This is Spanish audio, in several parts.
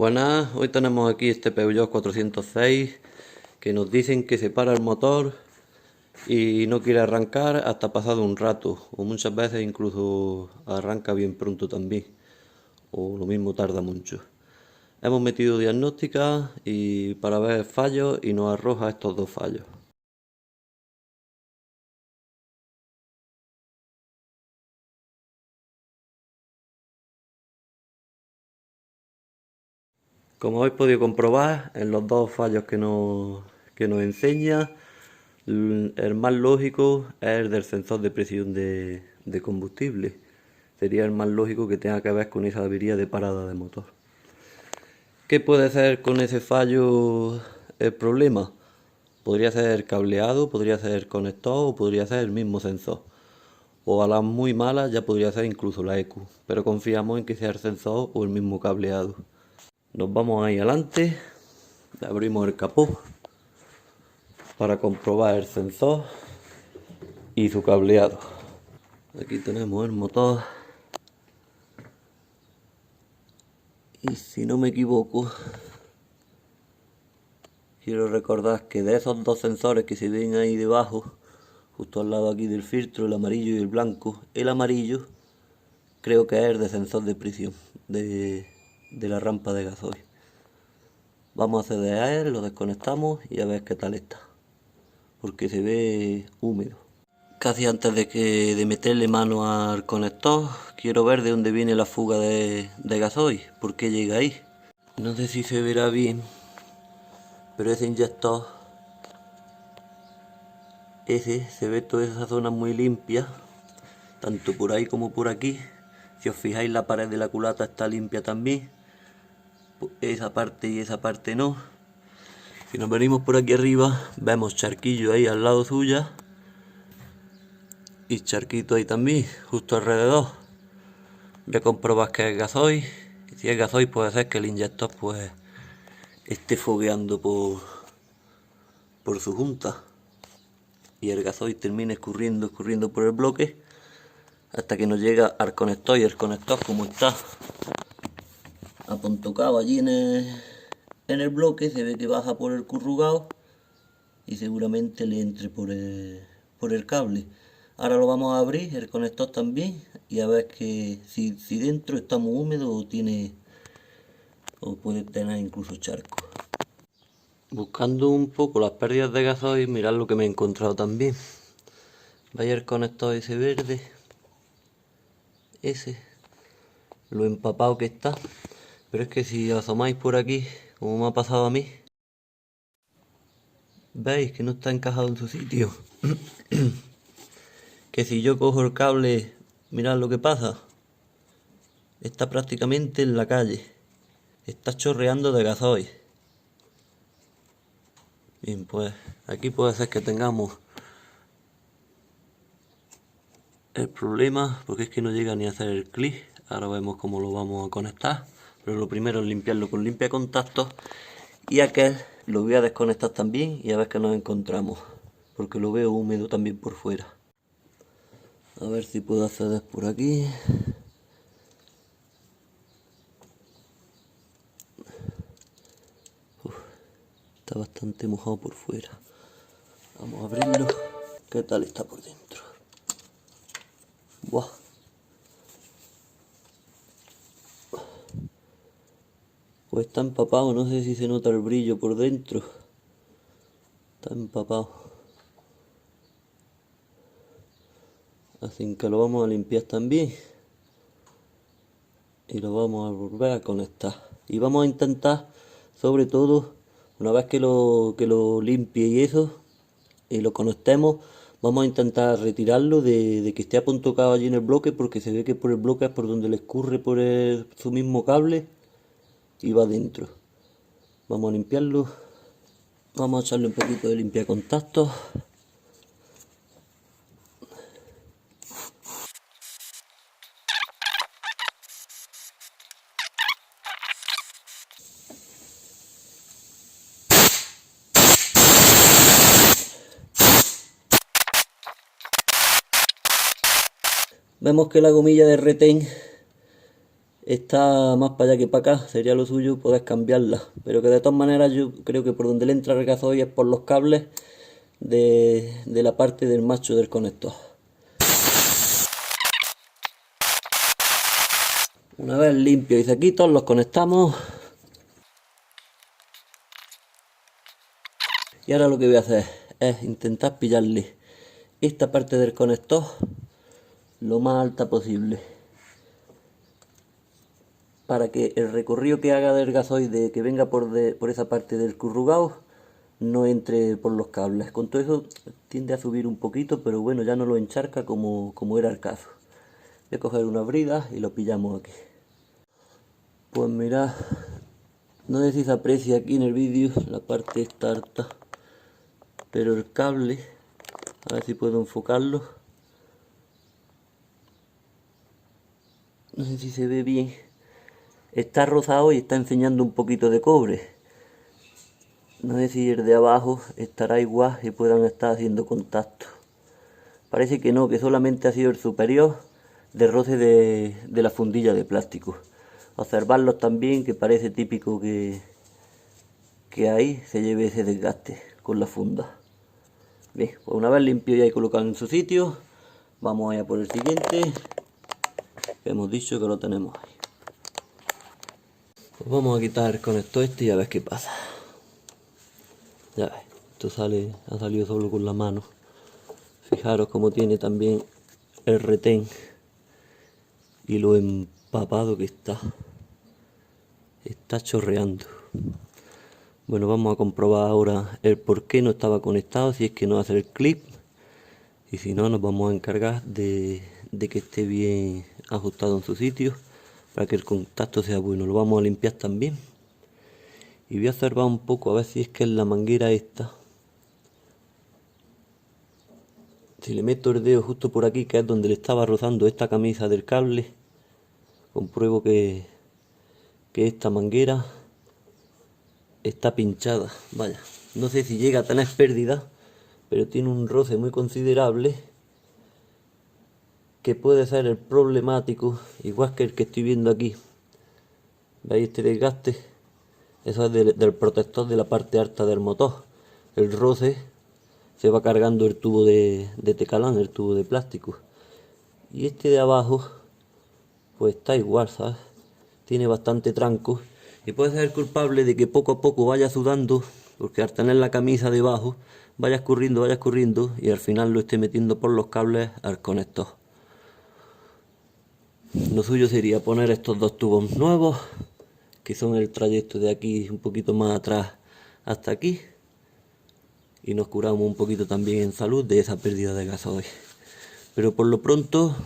Buenas, hoy tenemos aquí este Peugeot 406 que nos dicen que se para el motor y no quiere arrancar hasta pasado un rato, o muchas veces incluso arranca bien pronto también, o lo mismo tarda mucho. Hemos metido diagnóstica y para ver fallos y nos arroja estos dos fallos. Como habéis podido comprobar, en los dos fallos que nos enseña, el más lógico es el del sensor de presión de combustible. Sería el más lógico que tenga que ver con esa avería de parada de motor. ¿Qué puede ser con ese fallo el problema? Podría ser cableado, podría ser conector o podría ser el mismo sensor. O a las muy malas ya podría ser incluso la ECU, pero confiamos en que sea el sensor o el mismo cableado. Nos vamos ahí adelante, abrimos el capó para comprobar el sensor y su cableado. Aquí tenemos el motor y si no me equivoco, quiero recordar que de esos dos sensores que se ven ahí debajo, justo al lado aquí del filtro, el amarillo y el blanco, el amarillo creo que es el de sensor de presión de la rampa de gasoil. Vamos a acceder a él, lo desconectamos y a ver qué tal está, porque se ve húmedo. Casi antes de meterle mano al conector, quiero ver de dónde viene la fuga de gasoil, por qué llega ahí. No sé si se verá bien, pero ese inyector, se ve toda esa zona muy limpia, tanto por ahí como por aquí. Si os fijáis, la pared de la culata está limpia también, esa parte y esa parte no. Si nos venimos por aquí arriba, vemos charquillo ahí al lado suya y charquito ahí también, justo alrededor. Voy a comprobar que es gasoil, y si es gasoil puede ser que el inyector pues esté fogueando por su junta y el gasoil termine escurriendo por el bloque hasta que nos llega al conector, y el conector, como está apontocado allí en el bloque, se ve que baja por el corrugado y seguramente le entre por el cable. Ahora lo vamos a abrir, el conector también, y a ver que si dentro está muy húmedo o puede tener incluso charco. Buscando un poco las pérdidas de gasoil, mirad lo que me he encontrado también. Vaya el conector ese verde, lo empapado que está. Pero es que si asomáis por aquí, como me ha pasado a mí, veis que no está encajado en su sitio. Que si yo cojo el cable, mirad lo que pasa. Está prácticamente en la calle. Está chorreando de gasoil. Bien, pues aquí puede ser que tengamos el problema, porque es que no llega ni a hacer el clic. Ahora vemos cómo lo vamos a conectar, pero lo primero es limpiarlo con limpiacontactos, y aquel lo voy a desconectar también y a ver qué nos encontramos, porque lo veo húmedo también por fuera. A ver si puedo acceder por aquí. Está bastante mojado por fuera. Vamos a abrirlo. ¿Qué tal está por dentro? Buah. Pues está empapado, no sé si se nota el brillo por dentro. Está empapado. Así que lo vamos a limpiar también. Y lo vamos a volver a conectar. Y vamos a intentar, sobre todo, una vez que lo limpie y eso, y lo conectemos, vamos a intentar retirarlo de que esté apuntocado allí en el bloque, porque se ve que por el bloque es por donde le escurre por su mismo cable y va dentro. Vamos a limpiarlo, vamos a echarle un poquito de limpiacontactos. Vemos que la gomilla de retén está más para allá que para acá, sería lo suyo poder cambiarla, pero que de todas maneras yo creo que por donde le entra el gasoil es por los cables de la parte del macho del conector. Una vez limpio y sequitos los conectamos. Y ahora lo que voy a hacer es intentar pillarle esta parte del conector lo más alta posible, para que el recorrido que haga del gasoil que venga por esa parte del corrugado no entre por los cables. Con todo eso tiende a subir un poquito, pero bueno, ya no lo encharca como era el caso. Voy a coger una brida y lo pillamos aquí. Pues mirad, no sé si se aprecia aquí en el vídeo la parte esta harta, pero el cable, a ver si puedo enfocarlo, no sé si se ve bien, está rosado y está enseñando un poquito de cobre. No sé si el de abajo estará igual y puedan estar haciendo contacto. Parece que no, que solamente ha sido el superior de roce de la fundilla de plástico. Observarlos también, que parece típico que ahí se lleve ese desgaste con la funda. Bien, pues una vez limpio ya y colocado en su sitio, vamos a por el siguiente, que hemos dicho que lo tenemos ahí. Pues vamos a quitar el conector este y a ver qué pasa. Ya ves, esto ha salido solo con la mano. Fijaros cómo tiene también el retén y lo empapado que está. Está chorreando. Bueno, vamos a comprobar ahora el por qué no estaba conectado, si es que no hace el clip. Y si no, nos vamos a encargar de que esté bien ajustado en su sitio, para que el contacto sea bueno. Lo vamos a limpiar también. Y voy a observar un poco a ver si es que en la manguera esta, si le meto el dedo justo por aquí, que es donde le estaba rozando esta camisa del cable, compruebo que esta manguera está pinchada. Vaya, no sé si llega a tener pérdida, pero tiene un roce muy considerable que puede ser el problemático, igual que el que estoy viendo aquí. ¿Veis este desgaste? Eso es del protector de la parte alta del motor. El roce se va cargando el tubo de tecalán, el tubo de plástico. Y este de abajo, pues está igual, ¿sabes? Tiene bastante tranco y puede ser culpable de que poco a poco vaya sudando, porque al tener la camisa debajo, vaya escurriendo y al final lo esté metiendo por los cables al conector. Lo suyo sería poner estos dos tubos nuevos, que son el trayecto de aquí un poquito más atrás hasta aquí, y nos curamos un poquito también en salud de esa pérdida de gasoil. Pero por lo pronto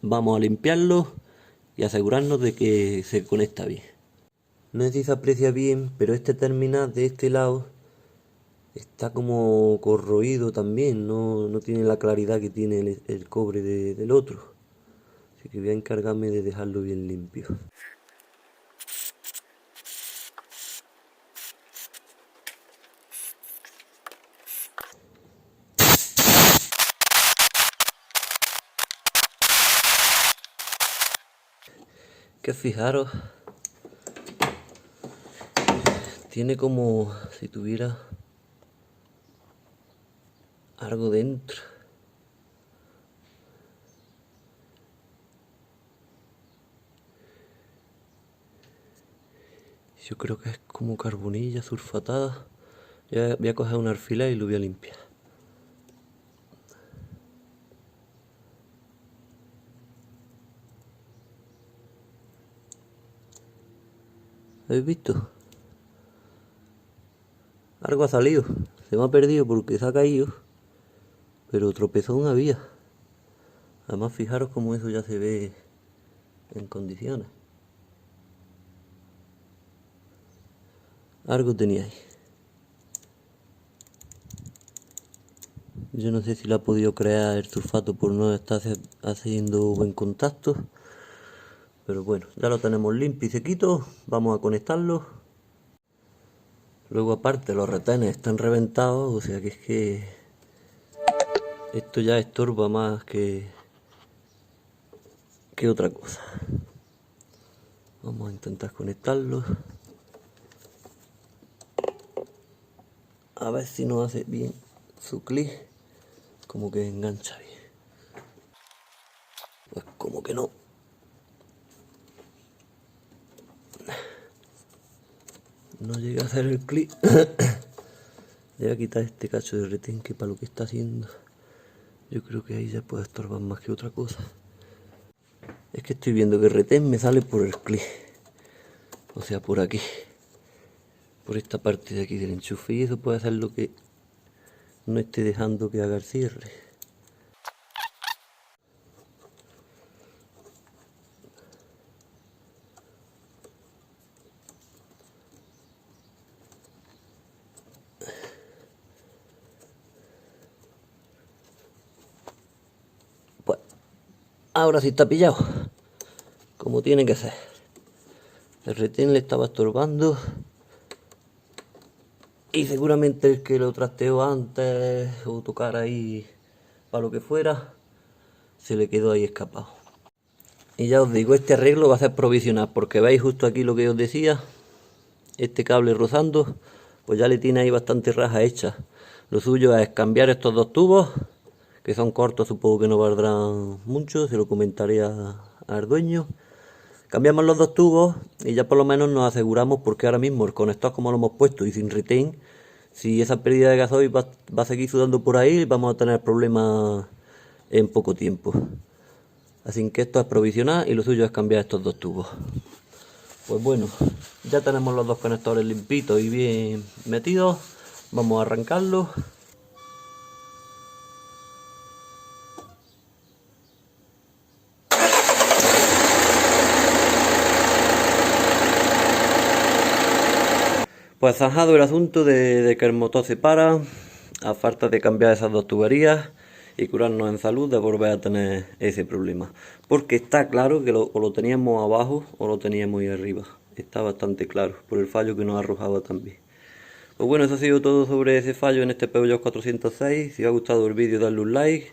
vamos a limpiarlo y asegurarnos de que se conecta bien. No sé si se aprecia bien, pero este terminal de este lado está como corroído también, no tiene la claridad que tiene el cobre del otro. Así que voy a encargarme de dejarlo bien limpio. Que fijaros, tiene como si tuviera algo dentro. Yo creo que es como carbonilla sulfatada. Ya voy a coger un alfiler y lo voy a limpiar. ¿Habéis visto? Algo ha salido. Se me ha perdido porque se ha caído. Pero tropezón había. Además, fijaros cómo eso ya se ve en condiciones. Algo tenía ahí. Yo no sé si lo ha podido crear el sulfato por no estar haciendo buen contacto. Pero bueno, ya lo tenemos limpio y sequito. Vamos a conectarlo. Luego aparte los retenes están reventados, o sea que es que esto ya estorba más que otra cosa. Vamos a intentar conectarlo. A ver si nos hace bien su clic. Como que engancha bien. Pues como que no. No llega a hacer el clic. Voy a quitar este cacho de retén que para lo que está haciendo, yo creo que ahí ya puede estorbar más que otra cosa. Es que estoy viendo que el retén me sale por el clic. O sea, por aquí. Por esta parte de aquí del enchufe. Y eso puede hacer lo que no esté dejando que haga el cierre. Pues ahora sí está pillado. Como tiene que ser. El retén le estaba estorbando. Y seguramente el que lo trasteó antes o tocar ahí para lo que fuera, se le quedó ahí escapado. Y ya os digo, este arreglo va a ser provisional, porque veis justo aquí lo que os decía, este cable rozando, pues ya le tiene ahí bastante raja hecha. Lo suyo es cambiar estos dos tubos, que son cortos, supongo que no valdrán mucho, se lo comentaré al dueño. Cambiamos los dos tubos y ya por lo menos nos aseguramos, porque ahora mismo el conector como lo hemos puesto y sin retain, si esa pérdida de gasoil va a seguir sudando por ahí, vamos a tener problemas en poco tiempo. Así que esto es provisional y lo suyo es cambiar estos dos tubos. Pues bueno, ya tenemos los dos conectores limpitos y bien metidos. Vamos a arrancarlos. Pues zanjado el asunto de que el motor se para, a falta de cambiar esas dos tuberías y curarnos en salud de volver a tener ese problema. Porque está claro que o lo teníamos abajo o lo teníamos ahí arriba. Está bastante claro por el fallo que nos arrojaba también. Pues bueno, eso ha sido todo sobre ese fallo en este Peugeot 406. Si os ha gustado el vídeo, darle un like,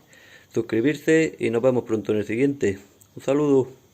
suscribirse y nos vemos pronto en el siguiente. Un saludo.